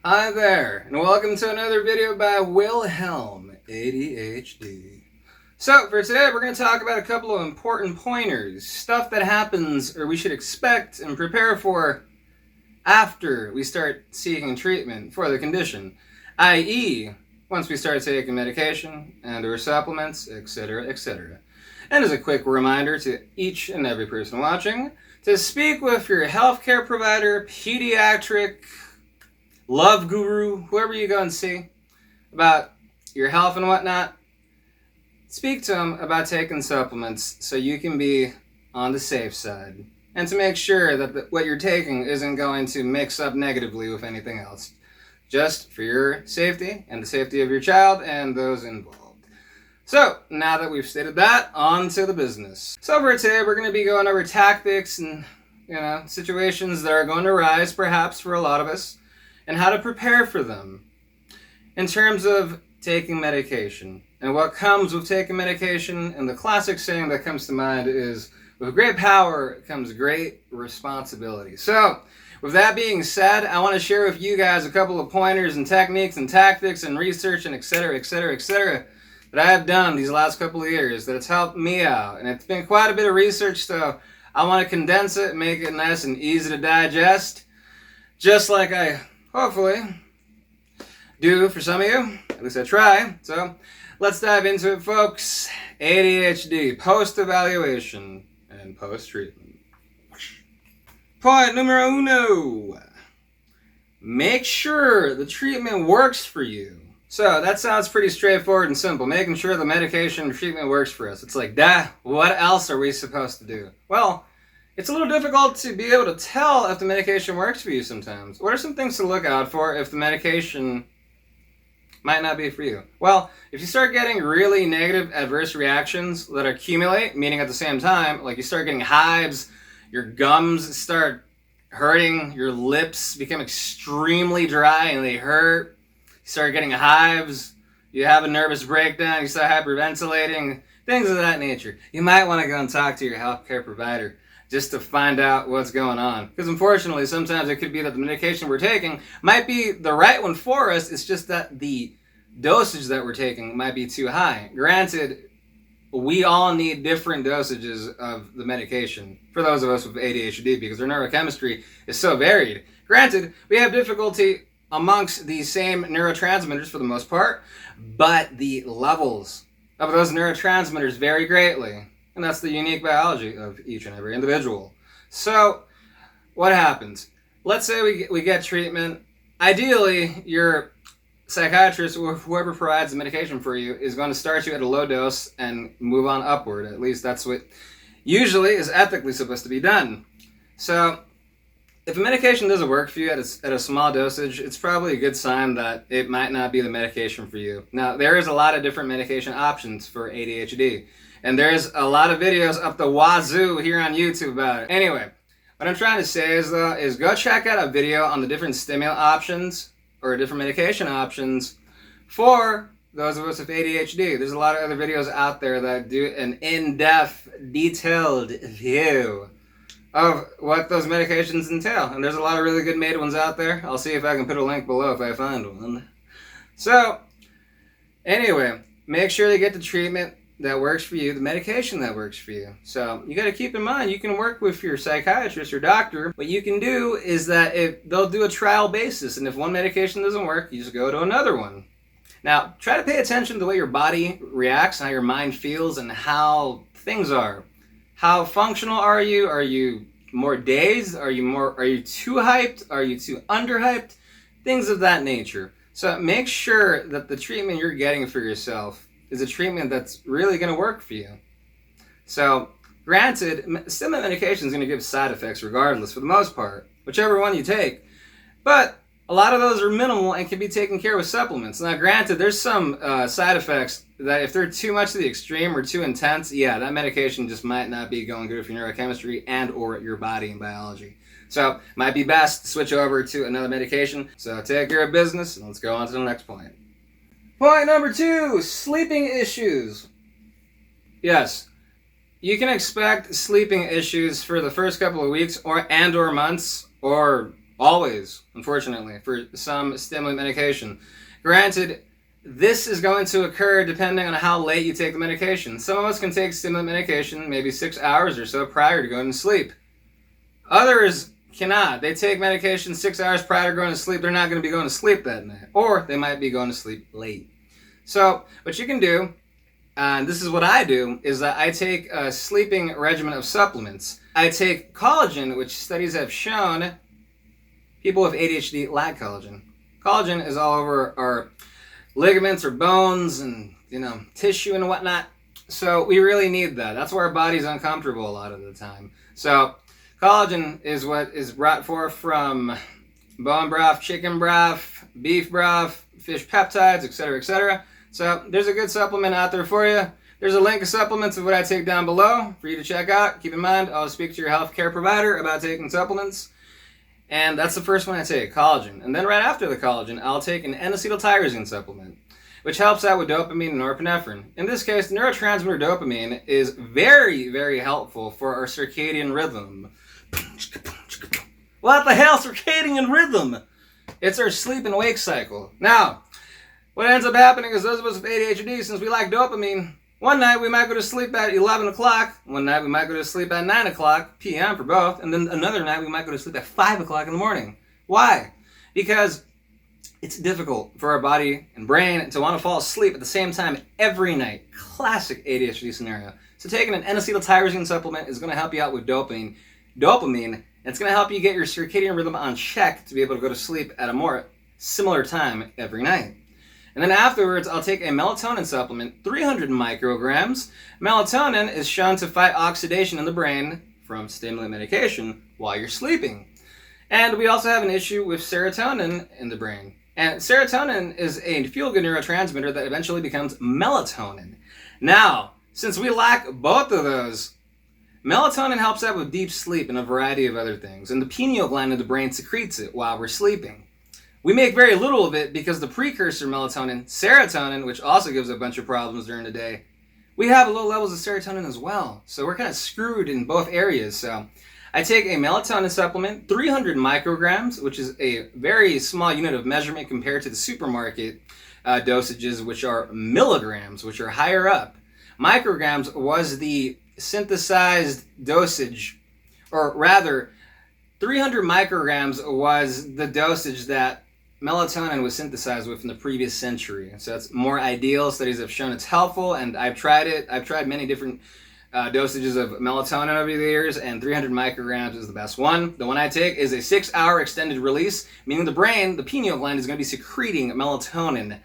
Hi there, and welcome to another video by Wilhelm, ADHD. So, for today we're going to talk about a couple of important pointers, stuff that happens or we should expect and prepare for after we start seeking treatment for the condition, i.e., once we start taking medication and or supplements, etc., etc. And as a quick reminder to each and every person watching, to speak with your healthcare provider, pediatric, love guru, whoever you go and see, about your health and whatnot. Speak to them about taking supplements so you can be on the safe side. And to make sure that what you're taking isn't going to mix up negatively with anything else. Just for your safety and the safety of your child and those involved. So, now that we've stated that, on to the business. So for today, we're going to be going over tactics and, situations that are going to arise, perhaps, for a lot of us, and how to prepare for them in terms of taking medication. And what comes with taking medication, and the classic saying that comes to mind is, with great power comes great responsibility. So, with that being said, I want to share with you guys a couple of pointers and techniques and tactics and research and etc., that I have done these last couple of years that has helped me out. And it's been quite a bit of research, so I want to condense it, make it nice and easy to digest, just like I hopefully do for some of you. At least I try. So let's dive into it, folks. ADHD, post-evaluation and post-treatment. Point numero uno. Make sure the treatment works for you. So that sounds pretty straightforward and simple. Making sure the medication treatment works for us. It's like, what else are we supposed to do? Well, it's a little difficult to be able to tell if the medication works for you sometimes. What are some things to look out for if the medication might not be for you? Well, if you start getting really negative adverse reactions that accumulate, meaning at the same time, like you start getting hives, your gums start hurting, your lips become extremely dry and they hurt, you start getting hives, you have a nervous breakdown, you start hyperventilating, things of that nature, you might want to go and talk to your healthcare provider just to find out what's going on. Because unfortunately, sometimes it could be that the medication we're taking might be the right one for us, it's just that the dosage that we're taking might be too high. Granted, we all need different dosages of the medication for those of us with ADHD because our neurochemistry is so varied. Granted, we have difficulty amongst the same neurotransmitters for the most part, but the levels of those neurotransmitters vary greatly. And that's the unique biology of each and every individual. So, what happens? Let's say we get treatment. Ideally, your psychiatrist or whoever provides the medication for you is going to start you at a low dose and move on upward. At least that's what usually is ethically supposed to be done. So, if a medication doesn't work for you at a small dosage, it's probably a good sign that it might not be the medication for you. Now, there is a lot of different medication options for ADHD. And there's a lot of videos up the wazoo here on YouTube about it. Anyway, what I'm trying to say is go check out a video on the different stimulant options or different medication options for those of us with ADHD. There's a lot of other videos out there that do an in-depth, detailed view of what those medications entail. And there's a lot of really good made ones out there. I'll see if I can put a link below if I find one. So, anyway, make sure you get the treatment that works for you, the medication that works for you. So you got to keep in mind, you can work with your psychiatrist or doctor. What you can do is that they'll do a trial basis, and if one medication doesn't work, you just go to another one. Now, try to pay attention to the way your body reacts, and how your mind feels, and how things are. How functional are you? Are you more dazed? Are you too hyped? Are you too underhyped? Things of that nature. So make sure that the treatment you're getting for yourself is a treatment that's really going to work for you. So, granted, stimulant medication is going to give side effects regardless for the most part, whichever one you take. But a lot of those are minimal and can be taken care of with supplements. Now, granted, there's some side effects that if they're too much to the extreme or too intense, that medication just might not be going good for your neurochemistry and or your body and biology. So, it might be best to switch over to another medication. So, take care of business, and let's go on to the next point. Point number 2, sleeping issues. Yes, you can expect sleeping issues for the first couple of weeks or months or Always, unfortunately, for some stimulant medication. Granted, this is going to occur depending on how late you take the medication. Some of us can take stimulant medication maybe 6 hours or so prior to going to sleep. Others cannot. They take medication 6 hours prior to going to sleep. They're not going to be going to sleep that night. Or they might be going to sleep late. So what you can do, and this is what I do, is that I take a sleeping regimen of supplements. I take collagen, which studies have shown people with ADHD lack collagen. Collagen is all over our ligaments or bones and, tissue and whatnot. So we really need that. That's where our body's uncomfortable a lot of the time. So collagen is what is brought forth from bone broth, chicken broth, beef broth, fish peptides, etc., etc. So there's a good supplement out there for you. There's a link of supplements of what I take down below for you to check out. Keep in mind, I'll speak to your healthcare provider about taking supplements. And that's the first one I take, collagen. And then right after the collagen, I'll take an N-acetyltyrosine supplement, which helps out with dopamine and norepinephrine. In this case, the neurotransmitter dopamine is very, very helpful for our circadian rhythm. What the hell, circadian rhythm? It's our sleep and wake cycle. Now, what ends up happening is those of us with ADHD, since we like dopamine, one night we might go to sleep at 11 o'clock, one night we might go to sleep at 9 o'clock p.m. for both, and then another night we might go to sleep at 5 o'clock in the morning. Why? Because it's difficult for our body and brain to want to fall asleep at the same time every night. Classic ADHD scenario. So taking an N-acetyltyrosine supplement is going to help you out with dopamine, and it's going to help you get your circadian rhythm on check to be able to go to sleep at a more similar time every night. And then afterwards, I'll take a melatonin supplement, 300 micrograms. Melatonin is shown to fight oxidation in the brain from stimulant medication while you're sleeping. And we also have an issue with serotonin in the brain. And serotonin is a feel-good neurotransmitter that eventually becomes melatonin. Now, since we lack both of those, melatonin helps out with deep sleep and a variety of other things. And the pineal gland in the brain secretes it while we're sleeping. We make very little of it because the precursor melatonin, serotonin, which also gives a bunch of problems during the day, we have low levels of serotonin as well. So we're kind of screwed in both areas. So I take a melatonin supplement, 300 micrograms, which is a very small unit of measurement compared to the supermarket dosages, which are milligrams, which are higher up. Micrograms was the synthesized dosage, or rather, 300 micrograms was the dosage that melatonin was synthesized with in the previous century. So that's more ideal. Studies have shown it's helpful, and I've tried it. I've tried many different dosages of melatonin over the years, and 300 micrograms is the best one. The one I take is a 6-hour extended release, meaning the brain, the pineal gland, is going to be secreting melatonin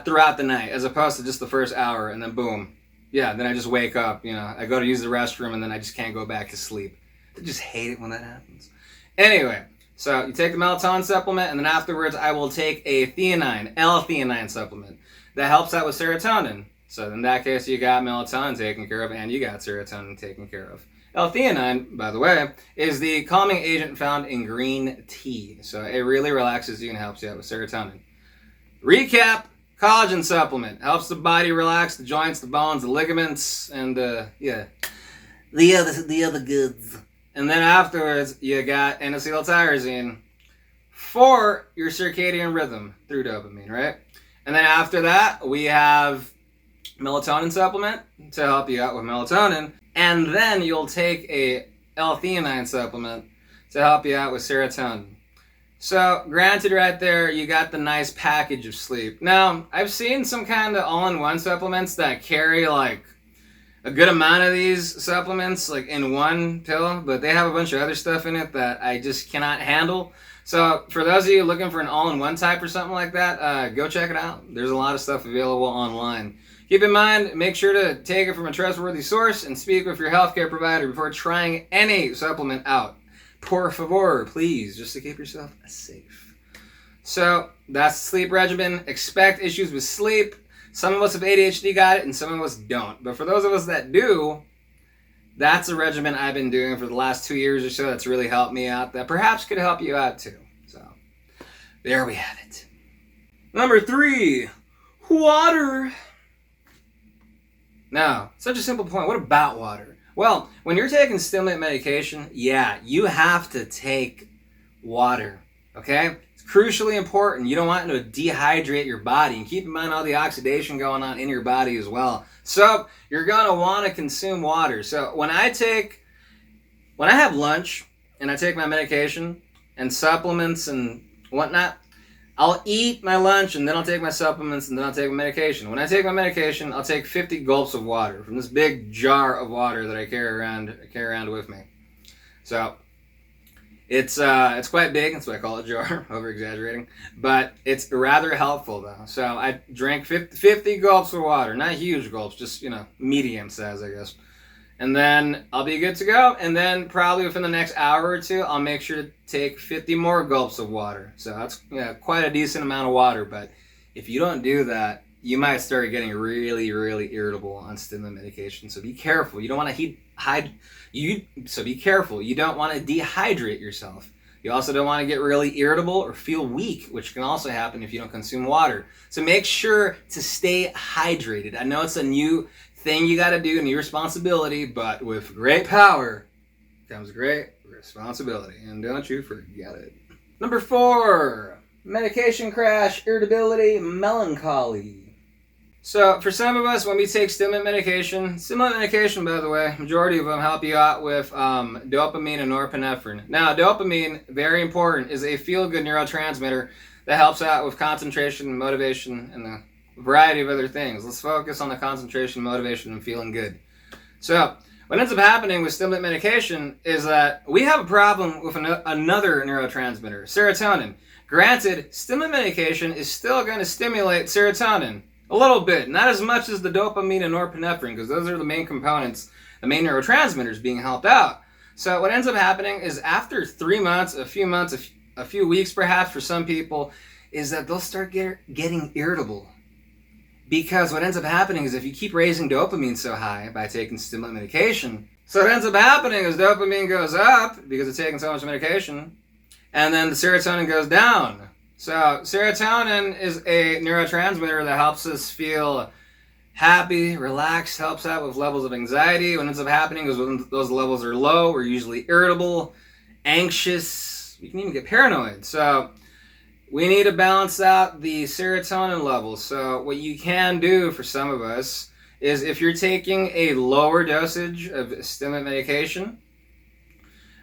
throughout the night, as opposed to just the first hour, and then boom. Yeah, then I just wake up, I go to use the restroom, and then I just can't go back to sleep. I just hate it when that happens. Anyway, so you take the melatonin supplement, and then afterwards I will take a theanine, L-theanine supplement that helps out with serotonin. So in that case, you got melatonin taken care of, and you got serotonin taken care of. L-theanine, by the way, is the calming agent found in green tea. So it really relaxes you and helps you out with serotonin. Recap, collagen supplement. Helps the body relax, the joints, the bones, the ligaments, and the other goods. And then afterwards, you got N-acetyltyrosine for your circadian rhythm through dopamine, right? And then after that, we have melatonin supplement to help you out with melatonin. And then you'll take a L-theanine supplement to help you out with serotonin. So, granted right there, you got the nice package of sleep. Now, I've seen some kind of all-in-one supplements that carry like a good amount of these supplements like in one pill, but they have a bunch of other stuff in it that I just cannot handle. So for those of you looking for an all-in-one type or something like that, go check it out. There's a lot of stuff available online. Keep in mind, make sure to take it from a trustworthy source and speak with your healthcare provider before trying any supplement out. Por favor, please, just to keep yourself safe. So that's the sleep regimen. Expect issues with sleep. Some of us with ADHD got it, and some of us don't. But for those of us that do, that's a regimen I've been doing for the last 2 years or so that's really helped me out, that perhaps could help you out too. So, there we have it. Number 3, water. Now, such a simple point. What about water? Well, when you're taking stimulant medication, yeah, you have to take water. Okay? It's crucially important. You don't want to dehydrate your body. And keep in mind all the oxidation going on in your body as well. So you're going to want to consume water. So when I have lunch and I take my medication and supplements and whatnot, I'll eat my lunch and then I'll take my supplements and then I'll take my medication. When I take my medication, I'll take 50 gulps of water from this big jar of water that I carry around with me. So it's quite big, that's why I call it a jar, over exaggerating. But it's rather helpful though. So I drank 50 gulps of water, not huge gulps, just medium size, I guess. And then I'll be good to go. And then probably within the next hour or two, I'll make sure to take 50 more gulps of water. So that's quite a decent amount of water. But if you don't do that, you might start getting really, really irritable on stimulant medication. So be careful. You don't want to So be careful. You don't want to dehydrate yourself. You also don't want to get really irritable or feel weak, which can also happen if you don't consume water. So make sure to stay hydrated. I know it's a new thing you got to do, a new responsibility, but with great power comes great responsibility. And don't you forget it. Number 4, medication crash, irritability, melancholy. So for some of us, when we take stimulant medication, by the way, majority of them help you out with dopamine and norepinephrine. Now, dopamine, very important, is a feel-good neurotransmitter that helps out with concentration, motivation, and a variety of other things. Let's focus on the concentration, motivation, and feeling good. So what ends up happening with stimulant medication is that we have a problem with another neurotransmitter, serotonin. Granted, stimulant medication is still going to stimulate serotonin. A little bit, not as much as the dopamine and norepinephrine, because those are the main components, the main neurotransmitters being helped out. So what ends up happening is after 3 months, a few weeks perhaps for some people, is that they'll start getting irritable. Because what ends up happening is if you keep raising dopamine so high by taking stimulant medication, so what ends up happening is dopamine goes up because it's taking so much medication, and then the serotonin goes down. So serotonin is a neurotransmitter that helps us feel happy, relaxed, helps out with levels of anxiety. What ends up happening is when those levels are low, we're usually irritable, anxious, we can even get paranoid. So we need to balance out the serotonin levels. So what you can do for some of us is if you're taking a lower dosage of stimulant medication,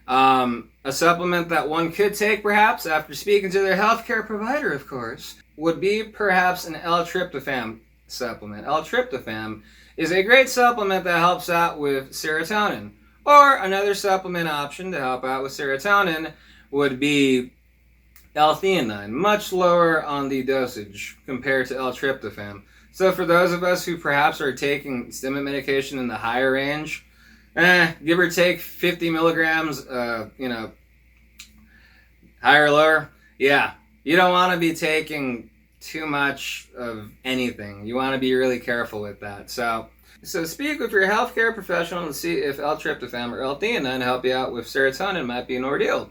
a supplement that one could take perhaps after speaking to their healthcare provider, of course, would be perhaps an L-tryptophan supplement. L-tryptophan is a great supplement that helps out with serotonin. Or another supplement option to help out with serotonin would be L-theanine, much lower on the dosage compared to L-tryptophan. So for those of us who perhaps are taking stimulant medication in the higher range, give or take 50 milligrams, higher or lower. Yeah, you don't want to be taking too much of anything. You want to be really careful with that. So speak with your healthcare professional to see if L-tryptophan or L-theanine help you out with serotonin. Might be an ordeal.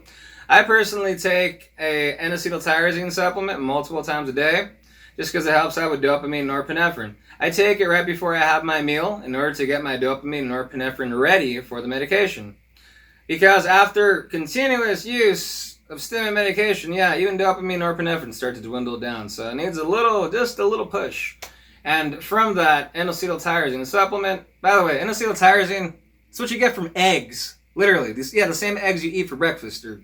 I personally take a N-acetyltyrosine supplement multiple times a day, just because it helps out with dopamine and norepinephrine. I take it right before I have my meal in order to get my dopamine and norepinephrine ready for the medication. Because after continuous use of stimulant medication, even dopamine and norepinephrine start to dwindle down. So it needs just a little push. And from that, N-acetyltyrosine supplement, by the way, N-acetyltyrosine, it's what you get from eggs. Literally. The same eggs you eat for breakfast or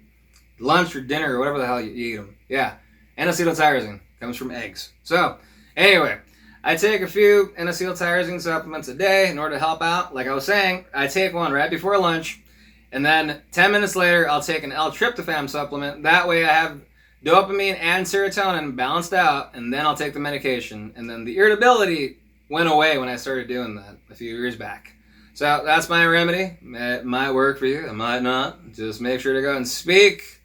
lunch or dinner or whatever the hell you eat them. Yeah, N-acetyltyrosine comes from eggs. So, anyway, I take a few N-acetyltyrosine supplements a day in order to help out. Like I was saying, I take one right before lunch, and then 10 minutes later, I'll take an L-tryptophan supplement. That way I have dopamine and serotonin balanced out, and then I'll take the medication. And then the irritability went away when I started doing that a few years back. So that's my remedy. It might work for you, it might not. Just make sure to go and speak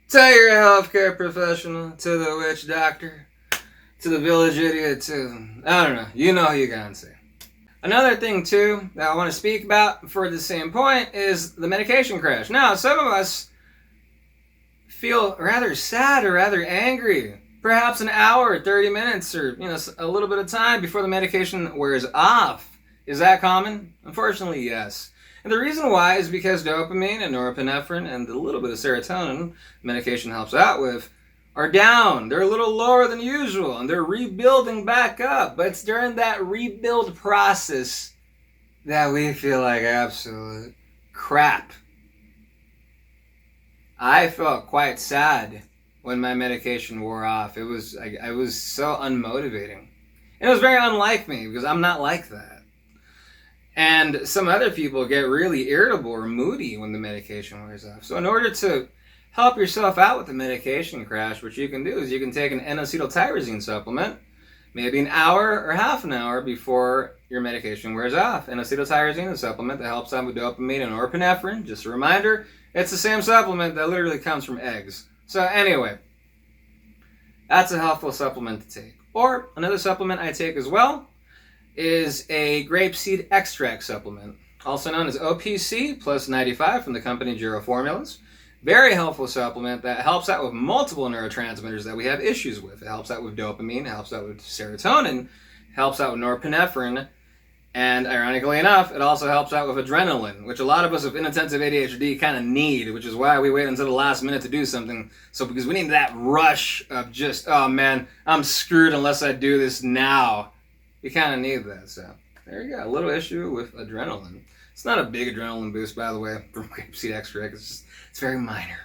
to your healthcare professional, to the witch doctor, to the village idiot, to, I don't know, you know who you gotta say. Another thing, too, that I want to speak about for the same point is the medication crash. Now, some of us feel rather sad or rather angry, perhaps an hour, 30 minutes, or a little bit of time before the medication wears off. Is that common? Unfortunately, yes. And the reason why is because dopamine and norepinephrine and a little bit of serotonin medication helps out with are down. They're a little lower than usual, and they're rebuilding back up. But it's during that rebuild process that we feel like absolute crap. I felt quite sad when my medication wore off. It was so unmotivating. And it was very unlike me, because I'm not like that. And some other people get really irritable or moody when the medication wears off. So in order to help yourself out with the medication crash, what you can do is you can take an N-acetyltyrosine supplement, maybe an hour or half an hour before your medication wears off. N-acetyltyrosine is a supplement that helps out with dopamine and norepinephrine. Just a reminder, it's the same supplement that literally comes from eggs. So anyway, that's a helpful supplement to take. Or another supplement I take as well is a grapeseed extract supplement, also known as OPC plus 95 from the company Giro Formulas. Very helpful supplement that helps out with multiple neurotransmitters that we have issues with. It helps out with dopamine, it helps out with serotonin, helps out with norepinephrine, and ironically enough, it also helps out with adrenaline, which a lot of us with inattentive ADHD kind of need, which is why we wait until the last minute to do something. So because we need that rush of just, oh man, I'm screwed unless I do this now. You kind of need that. So there you go, a little issue with adrenaline. It's not a big adrenaline boost, by the way, from grapeseed extract. It's very minor.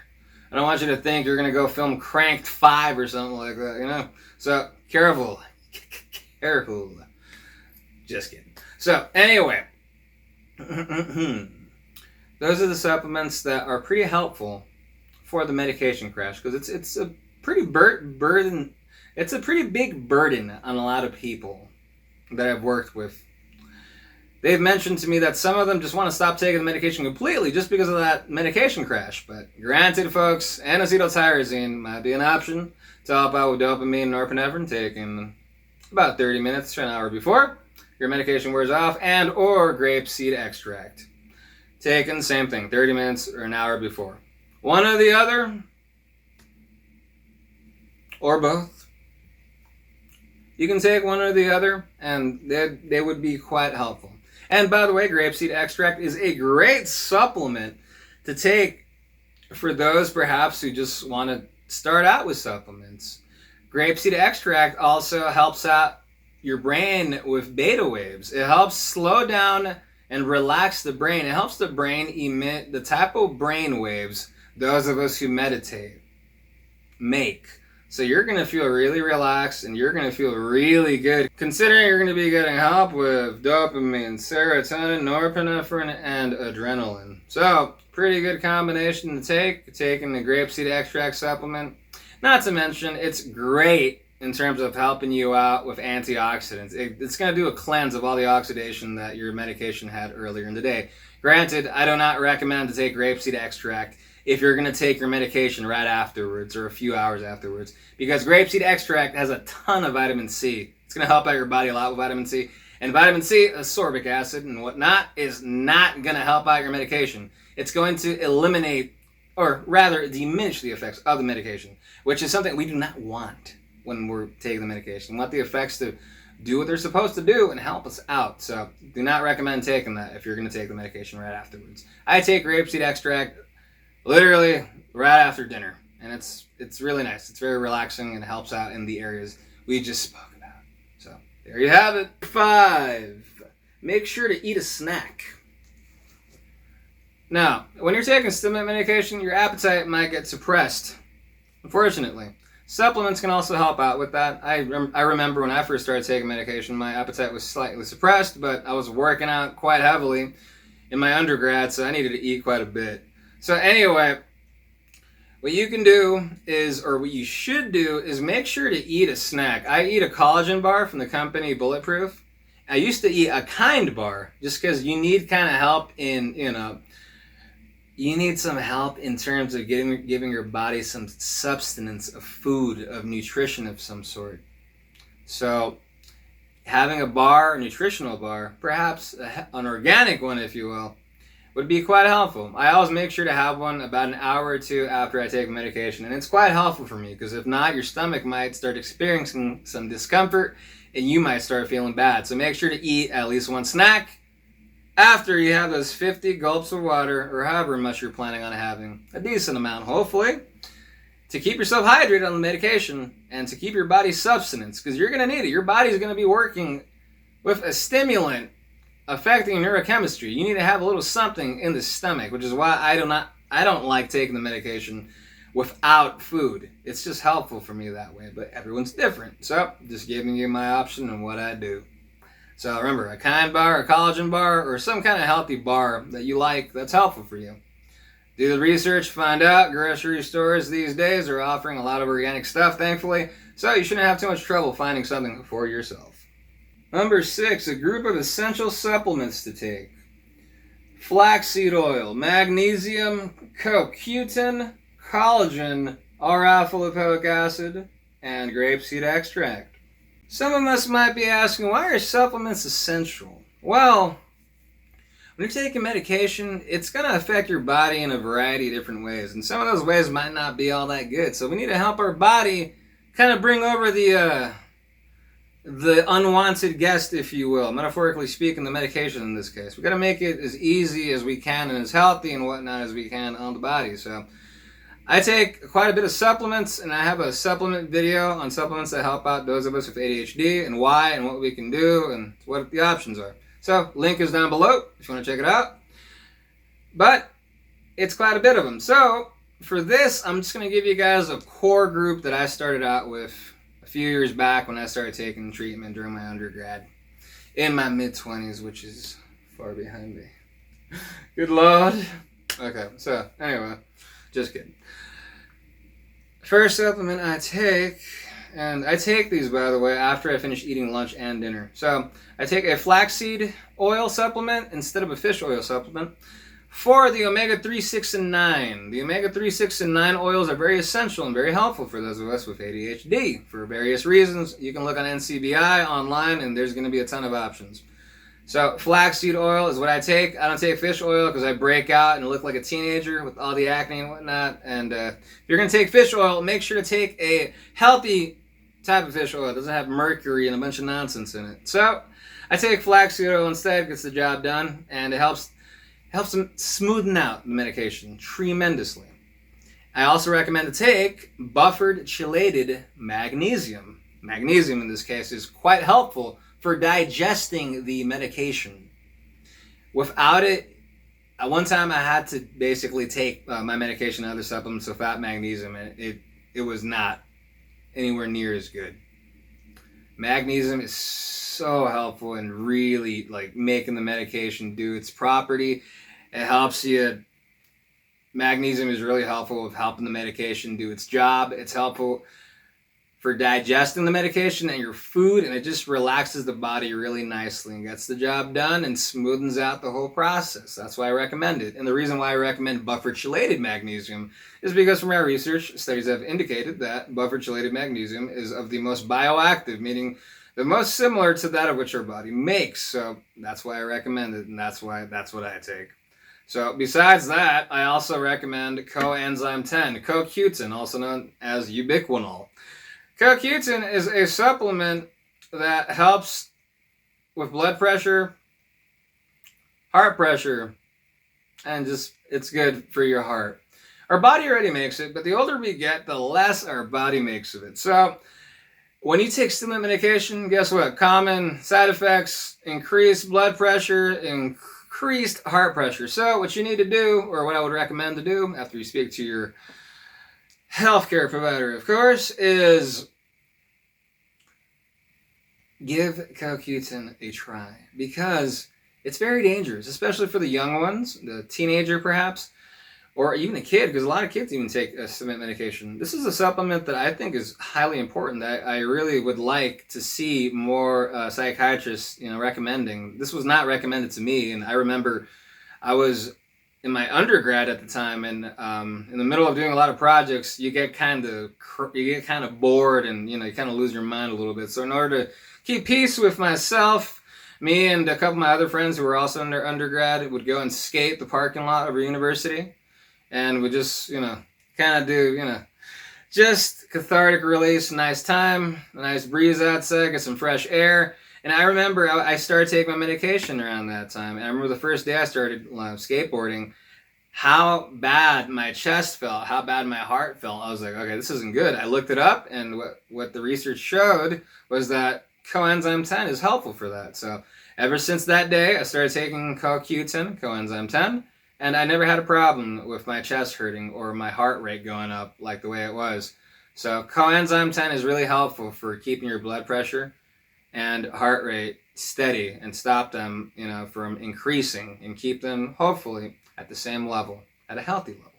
I don't want you to think you're going to go film Cranked 5 or something like that, you know? So careful. Careful. Just kidding. So, anyway, those are the supplements that are pretty helpful for the medication crash, because it's a pretty burden. It's a pretty big burden on a lot of people that I've worked with. They've mentioned to me that some of them just want to stop taking the medication completely just because of that medication crash. But granted, folks, N-acetyltyrosine might be an option to help out with dopamine and norepinephrine, taken about 30 minutes to an hour before your medication wears off, and or grapeseed extract, taken same thing, 30 minutes or an hour before. One or the other, or both. You can take one or the other, and they would be quite helpful. And by the way, grapeseed extract is a great supplement to take for those perhaps who just want to start out with supplements. Grapeseed extract also helps out your brain with beta waves. It helps slow down and relax the brain. It helps the brain emit the type of brain waves those of us who meditate make. So you're going to feel really relaxed and you're going to feel really good, considering you're going to be getting help with dopamine, serotonin, norepinephrine, and adrenaline. So pretty good combination to take, taking the grapeseed extract supplement. Not to mention, it's great in terms of helping you out with antioxidants. It's going to do a cleanse of all the oxidation that your medication had earlier in the day. Granted, I do not recommend to take grapeseed extract if you're going to take your medication right afterwards or a few hours afterwards, because grapeseed extract has a ton of vitamin C. It's going to help out your body a lot with vitamin C. And vitamin C, ascorbic acid and whatnot, is not going to help out your medication. It's going to eliminate, or rather diminish the effects of the medication, which is something we do not want when we're taking the medication. We want the effects to do what they're supposed to do and help us out. So do not recommend taking that if you're going to take the medication right afterwards. I take grapeseed extract literally right after dinner, and it's really nice. It's very relaxing and helps out in the areas we just spoke about. So there you have it. 5, make sure to eat a snack. Now, when you're taking stimulant medication, your appetite might get suppressed, unfortunately. Supplements can also help out with that. I remember when I first started taking medication, my appetite was slightly suppressed, but I was working out quite heavily in my undergrad, so I needed to eat quite a bit. So anyway, what you can do is, or what you should do, is make sure to eat a snack. I eat a collagen bar from the company Bulletproof. I used to eat a Kind bar just because you need kind of help in, you need some help in terms of giving your body some substance of food, of nutrition of some sort. So having a bar, a nutritional bar, perhaps an organic one, if you will, would be quite helpful. I always make sure to have one about an hour or two after I take medication, and it's quite helpful for me, because if not, your stomach might start experiencing some discomfort and you might start feeling bad. So make sure to eat at least one snack after you have those 50 gulps of water, or however much you're planning on having, a decent amount, hopefully, to keep yourself hydrated on the medication and to keep your body's substance, because you're going to need it. Your body's going to be working with a stimulant affecting neurochemistry. You need to have a little something in the stomach, which is why I don't like taking the medication without food. It's just helpful for me that way, but everyone's different. So, just giving you my option and what I do. So remember, a kind bar, a collagen bar, or some kind of healthy bar that you like that's helpful for you. Do the research, find out. Grocery stores these days are offering a lot of organic stuff, thankfully, so you shouldn't have too much trouble finding something for yourself. Number 6, a group of essential supplements to take. Flaxseed oil, magnesium, CoQ10, collagen, R-alpha lipoic acid, and grapeseed extract. Some of us might be asking, why are supplements essential? Well, when you're taking medication, it's going to affect your body in a variety of different ways. And some of those ways might not be all that good. So we need to help our body kind of bring over the unwanted guest, if you will. Metaphorically speaking, the medication in this case. We've got to make it as easy as we can and as healthy and whatnot as we can on the body. So I take quite a bit of supplements, and I have a supplement video on supplements that help out those of us with ADHD and why and what we can do and what the options are. So, link is down below if you want to check it out. But it's quite a bit of them. So, for this, I'm just going to give you guys a core group that I started out with a few years back when I started taking treatment during my undergrad in my mid-20s, which is far behind me. Good Lord. Okay, so, anyway, just kidding. First supplement I take, and I take these, by the way, after I finish eating lunch and dinner. So I take a flaxseed oil supplement instead of a fish oil supplement for the omega-3, 6, and 9. The omega-3, 6, and 9 oils are very essential and very helpful for those of us with ADHD for various reasons. You can look on NCBI online, and there's going to be a ton of options. So flaxseed oil is what I take. I don't take fish oil because I break out and look like a teenager with all the acne and whatnot. And if you're going to take fish oil, make sure to take a healthy type of fish oil. It doesn't have mercury and a bunch of nonsense in it. So I take flaxseed oil instead. Gets the job done, and it helps them smoothen out the medication tremendously. I also recommend to take buffered chelated magnesium. Magnesium in this case is quite helpful for digesting the medication. Without it, at one time I had to basically take my medication and other supplements without magnesium, and it was not anywhere near as good. Magnesium is so helpful in really like making the medication do its property. It helps you. Magnesium is really helpful with helping the medication do its job. It's helpful for digesting the medication and your food, and it just relaxes the body really nicely and gets the job done and smoothens out the whole process. That's why I recommend it. And the reason why I recommend buffered chelated magnesium is because from our research, studies have indicated that buffered chelated magnesium is of the most bioactive, meaning the most similar to that of which our body makes. So that's why I recommend it, and that's what I take. So besides that, I also recommend coenzyme 10, CoQ10, also known as ubiquinol. CoQ10 is a supplement that helps with blood pressure, heart pressure, and just it's good for your heart. Our body already makes it, but the older we get, the less our body makes of it. So when you take stimulant medication, guess what? Common side effects: increased blood pressure, increased heart pressure. So what you need to do, or what I would recommend to do after you speak to your healthcare provider, of course, is give CoQ10 a try, because it's very dangerous, especially for the young ones, the teenager perhaps, or even a kid, because a lot of kids even take a stimulant medication. This is a supplement that I think is highly important, that I really would like to see more psychiatrists recommending. This was not recommended to me, and I remember I was in my undergrad at the time, and in the middle of doing a lot of projects, you get kind of bored, and you kind of lose your mind a little bit. So in order to keep peace with myself, me and a couple of my other friends who were also in their undergrad would go and skate the parking lot of our university, and we just kind of do just cathartic release, nice time, a nice breeze outside, get some fresh air, And I remember I started taking my medication around that time. And I remember the first day I started skateboarding, how bad my chest felt, how bad my heart felt. I was like, okay, this isn't good. I looked it up, and what the research showed was that coenzyme 10 is helpful for that. So ever since that day, I started taking CoQ10, coenzyme 10, and I never had a problem with my chest hurting or my heart rate going up like the way it was. So coenzyme 10 is really helpful for keeping your blood pressure and heart rate steady and stop them, from increasing, and keep them hopefully at the same level, at a healthy level.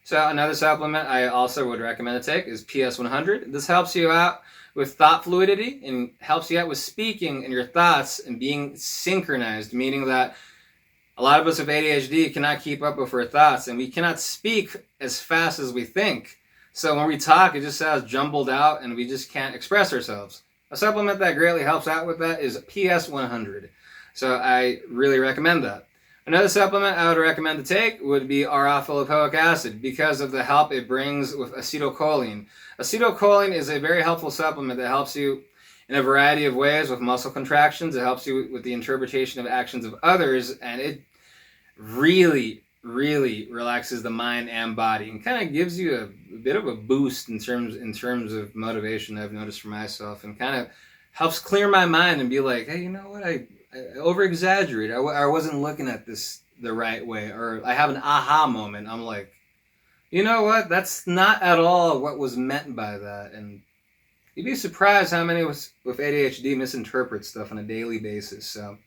So another supplement I also would recommend to take is PS100. This helps you out with thought fluidity and helps you out with speaking and your thoughts and being synchronized, meaning that a lot of us with ADHD cannot keep up with our thoughts, and we cannot speak as fast as we think. So when we talk, it just sounds jumbled out and we just can't express ourselves. A supplement that greatly helps out with that is PS100. So I really recommend that. Another supplement I would recommend to take would be R-alpha-lipoic acid because of the help it brings with acetylcholine. Acetylcholine is a very helpful supplement that helps you in a variety of ways with muscle contractions. It helps you with the interpretation of actions of others, and it really, really relaxes the mind and body and kind of gives you a bit of a boost in terms of motivation. I've noticed for myself, and kind of helps clear my mind and be like, hey, you know what, I over-exaggerate. I wasn't looking at this the right way, or I have an aha moment. I'm like, you know what, that's not at all what was meant by that. And you'd be surprised how many with ADHD misinterpret stuff on a daily basis. So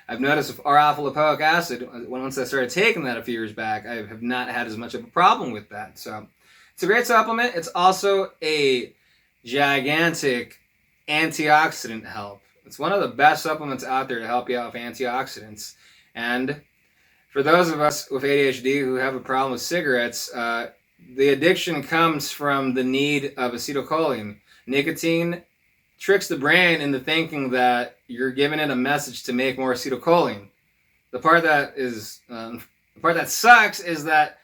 I've noticed with R-alpha-lipoic acid, once I started taking that a few years back, I have not had as much of a problem with that. So it's a great supplement. It's also a gigantic antioxidant help. It's one of the best supplements out there to help you out with antioxidants. And for those of us with ADHD who have a problem with cigarettes, the addiction comes from the need of acetylcholine. Nicotine tricks the brain into thinking that you're giving it a message to make more acetylcholine. The part that sucks is that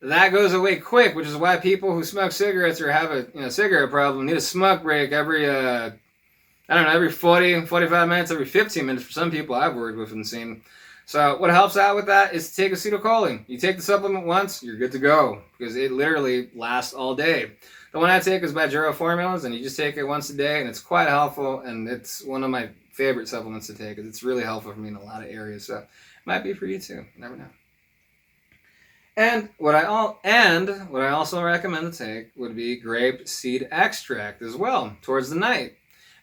goes away quick, which is why people who smoke cigarettes or have a cigarette problem need a smoke break every 40, 45 minutes, every 15 minutes for some people I've worked with and seen. So what helps out with that is to take acetylcholine. You take the supplement once, you're good to go, because it literally lasts all day. The one I take is by Jero Formulas, and you just take it once a day, and it's quite helpful, and it's one of my favorite supplements to take. It's really helpful for me in a lot of areas, so it might be for you too. You never know. And what I also recommend to take would be grape seed extract as well, towards the night.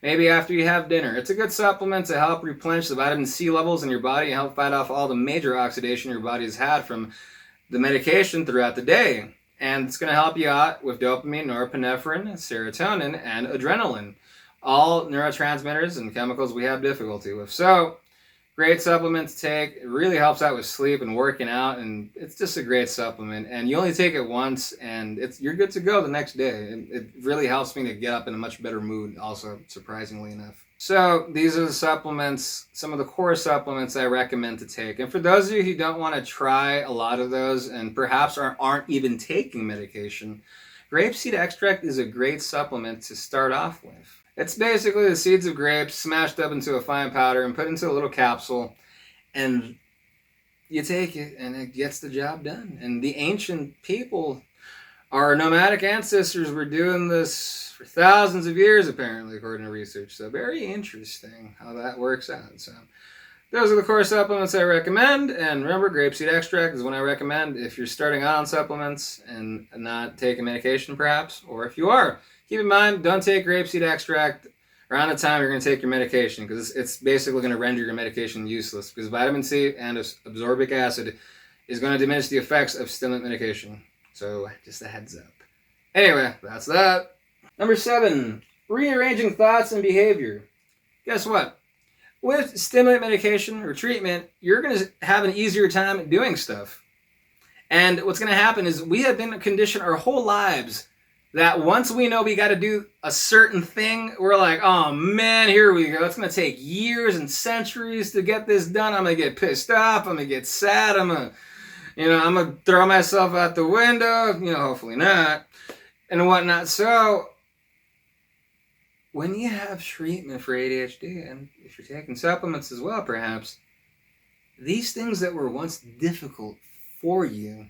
Maybe after you have dinner. It's a good supplement to help replenish the vitamin C levels in your body and help fight off all the major oxidation your body has had from the medication throughout the day. And it's going to help you out with dopamine, norepinephrine, serotonin, and adrenaline. All neurotransmitters and chemicals we have difficulty with. So, great supplement to take. It really helps out with sleep and working out, and it's just a great supplement. And you only take it once, and you're good to go the next day. It really helps me to get up in a much better mood, also, surprisingly enough. So these are the supplements, some of the core supplements I recommend to take. And for those of you who don't want to try a lot of those and perhaps aren't even taking medication, grapeseed extract is a great supplement to start off with. It's basically the seeds of grapes smashed up into a fine powder and put into a little capsule, and you take it and it gets the job done. And the ancient people, our nomadic ancestors, were doing this for thousands of years apparently, according to research. So very interesting how that works out. So those are the core supplements I recommend. And remember, grapeseed extract is one I recommend if you're starting out on supplements and not taking medication perhaps, or if you are. Keep in mind, don't take grapeseed extract around the time you're going to take your medication, because it's basically going to render your medication useless, because vitamin C and ascorbic acid is going to diminish the effects of stimulant medication. So just a heads up. Anyway, that's that. Number 7, rearranging thoughts and behavior. Guess what? With stimulant medication or treatment, you're going to have an easier time doing stuff. And what's going to happen is we have been conditioned our whole lives that once we know we got to do a certain thing, we're like, oh man, here we go. It's going to take years and centuries to get this done. I'm going to get pissed off. I'm going to get sad. I'm going to throw myself out the window. Hopefully not. And whatnot. So when you have treatment for ADHD, and if you're taking supplements as well, perhaps, these things that were once difficult for you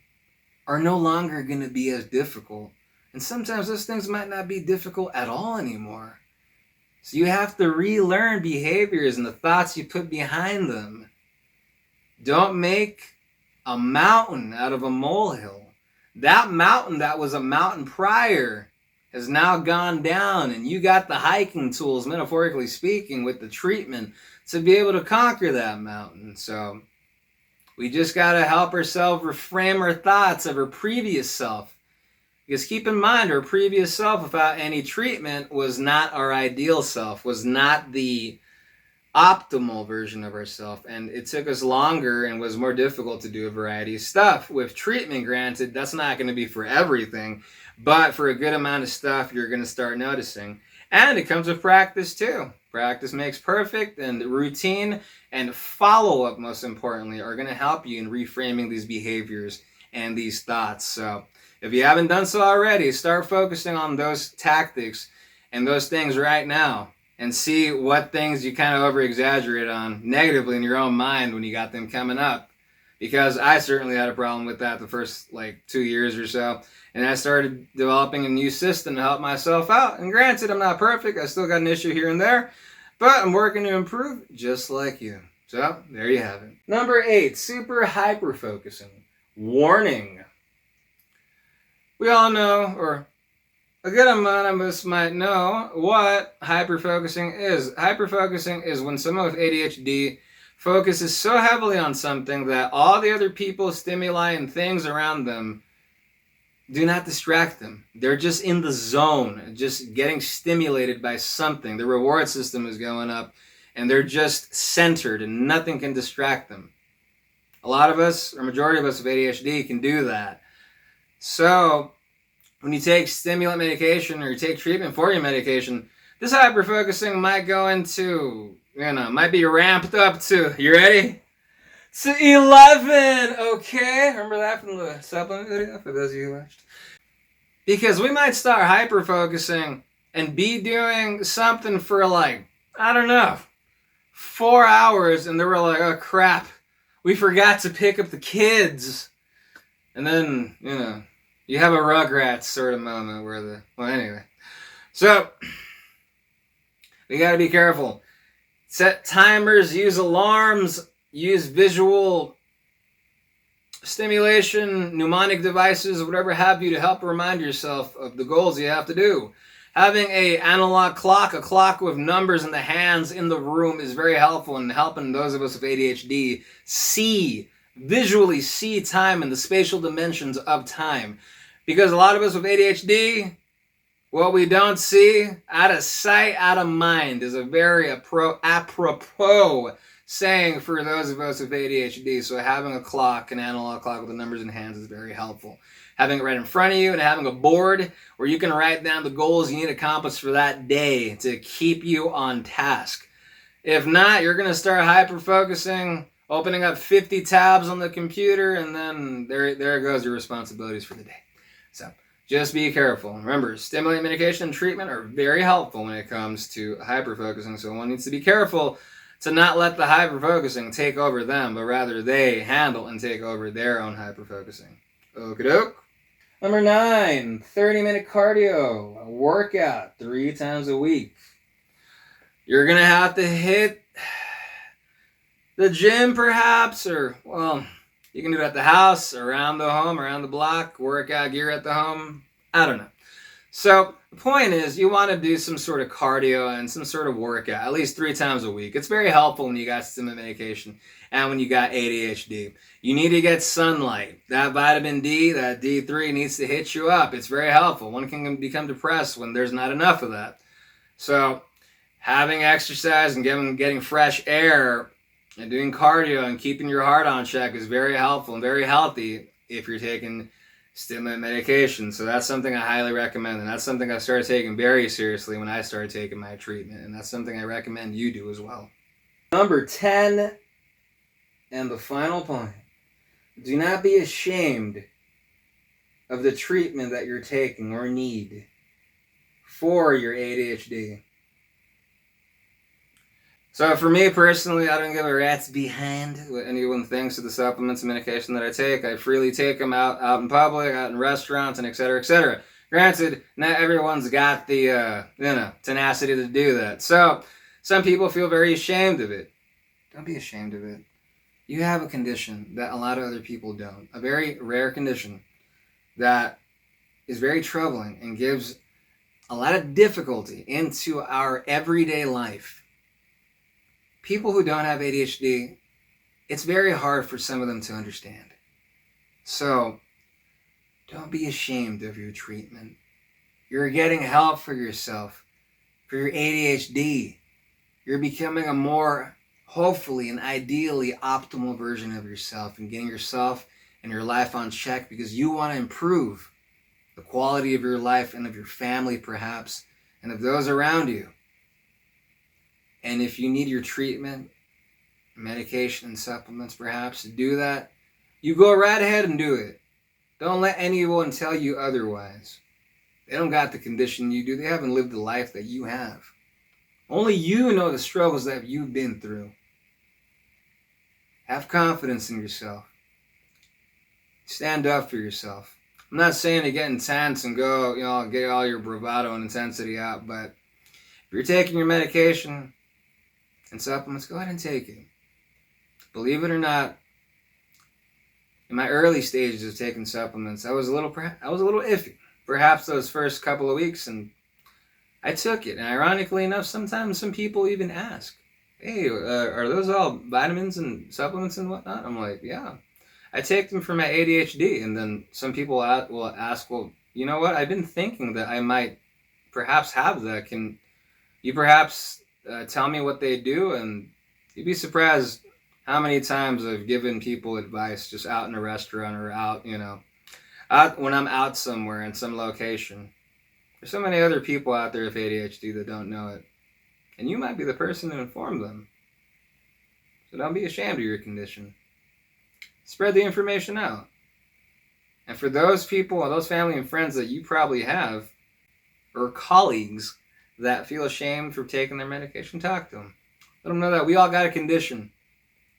are no longer going to be as difficult. And sometimes those things might not be difficult at all anymore. So you have to relearn behaviors and the thoughts you put behind them. Don't make a mountain out of a molehill. That mountain that was a mountain prior has now gone down, and you got the hiking tools, metaphorically speaking, with the treatment to be able to conquer that mountain. So we just got to help ourselves reframe our thoughts of our previous self. Because keep in mind, our previous self without any treatment was not our ideal self, was not the optimal version of ourselves. And it took us longer and was more difficult to do a variety of stuff. With treatment, granted, that's not going to be for everything. But for a good amount of stuff, you're going to start noticing. And it comes with practice too. Practice makes perfect, and routine and follow-up, most importantly, are going to help you in reframing these behaviors and these thoughts. So if you haven't done so already, start focusing on those tactics and those things right now and see what things you kind of over-exaggerate on negatively in your own mind when you got them coming up. Because I certainly had a problem with that the first 2 years or so. And I started developing a new system to help myself out. And granted, I'm not perfect. I still got an issue here and there. But I'm working to improve just like you. So, there you have it. Number 8, super hyper-focusing. Warning. We all know, or a good amount of us might know, what hyper-focusing is. Hyper-focusing is when someone with ADHD focuses so heavily on something that all the other people, stimuli, and things around them do not distract them. They're just in the zone, just getting stimulated by something. The reward system is going up, and they're just centered, and nothing can distract them. A lot of us, or majority of us with ADHD, can do that. So, when you take stimulant medication or you take treatment for your medication, this hyper-focusing might go into, might be ramped up to, you ready? To 11, okay? Remember that from the supplement video, for those of you who watched? Because we might start hyper-focusing and be doing something for 4 hours, and then we're like, oh crap, we forgot to pick up the kids. And then, you have a Rugrats sort of moment where anyway. So, we gotta be careful. Set timers, use alarms, use visual stimulation, mnemonic devices, whatever have you, to help remind yourself of the goals you have to do. Having a analog clock, a clock with numbers in the hands in the room, is very helpful in helping those of us with ADHD visually see time and the spatial dimensions of time. Because a lot of us with ADHD, what we don't see, out of sight, out of mind, is a very apropos saying for those of us with ADHD. So having a clock, an analog clock with the numbers in hands, is very helpful. Having it right in front of you and having a board where you can write down the goals you need to accomplish for that day to keep you on task. If not, you're going to start hyper-focusing, opening up 50 tabs on the computer, and then there goes your responsibilities for the day. So just be careful. Remember, stimulant medication and treatment are very helpful when it comes to hyper-focusing, so one needs to be careful to not let the hyper-focusing take over them, but rather they handle and take over their own hyper-focusing. Okie doke. Number 9, 30-minute cardio, a workout 3 times a week. You're going to have to hit the gym perhaps, or, you can do it at the house, around the home, around the block, workout gear at the home. I don't know. So the point is, you want to do some sort of cardio and some sort of workout, at least 3 times a week. It's very helpful when you got stimulant medication and when you got ADHD. You need to get sunlight. That vitamin D, that D3 needs to hit you up. It's very helpful. One can become depressed when there's not enough of that. So having exercise and getting fresh air and doing cardio and keeping your heart on check is very helpful and very healthy if you're taking stimulant medication. So that's something I highly recommend, and that's something I started taking very seriously when I started taking my treatment, and that's something I recommend you do as well. Number 10, and the final point. Do not be ashamed of the treatment that you're taking or need for your ADHD. So for me personally, I don't give a rat's behind what anyone thinks of the supplements and medication that I take. I freely take them out in public, out in restaurants, and et cetera, et cetera. Granted, not everyone's got the tenacity to do that. So some people feel very ashamed of it. Don't be ashamed of it. You have a condition that a lot of other people don't. A very rare condition that is very troubling and gives a lot of difficulty into our everyday life. People who don't have ADHD, it's very hard for some of them to understand. So, don't be ashamed of your treatment. You're getting help for yourself, for your ADHD. You're becoming a more, hopefully, and ideally optimal version of yourself and getting yourself and your life on check because you want to improve the quality of your life and of your family, perhaps, and of those around you. And if you need your treatment, medication, and supplements, perhaps, to do that, you go right ahead and do it. Don't let anyone tell you otherwise. They don't got the condition you do. They haven't lived the life that you have. Only you know the struggles that you've been through. Have confidence in yourself. Stand up for yourself. I'm not saying to get intense and go, get all your bravado and intensity out, but if you're taking your medication and supplements, go ahead and take it. Believe it or not, in my early stages of taking supplements, I was a little iffy. Perhaps those first couple of weeks, and I took it. And ironically enough, sometimes some people even ask, "Hey, are those all vitamins and supplements and whatnot?" I'm like, "Yeah, I take them for my ADHD." And then some people will ask, "Well, you know what? I've been thinking that I might perhaps have that. Can you perhaps tell me what they do?" And you'd be surprised how many times I've given people advice just out in a restaurant or out when I'm out somewhere in some location. There's so many other people out there with ADHD that don't know it. And you might be the person to inform them. So don't be ashamed of your condition. Spread the information out. And for those people, those family and friends that you probably have, or colleagues that feel ashamed for taking their medication, talk to them. Let them know that we all got a condition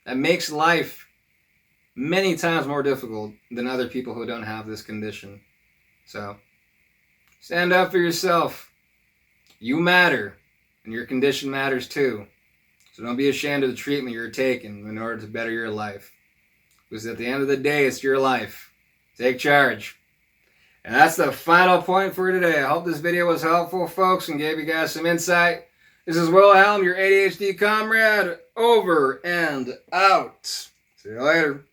that makes life many times more difficult than other people who don't have this condition. So, stand up for yourself. You matter, and your condition matters too. So don't be ashamed of the treatment you're taking in order to better your life. Because at the end of the day, it's your life. Take charge. And that's the final point for today. I hope this video was helpful, folks, and gave you guys some insight. This is Wilhelm, your ADHD comrade, over and out. See you later.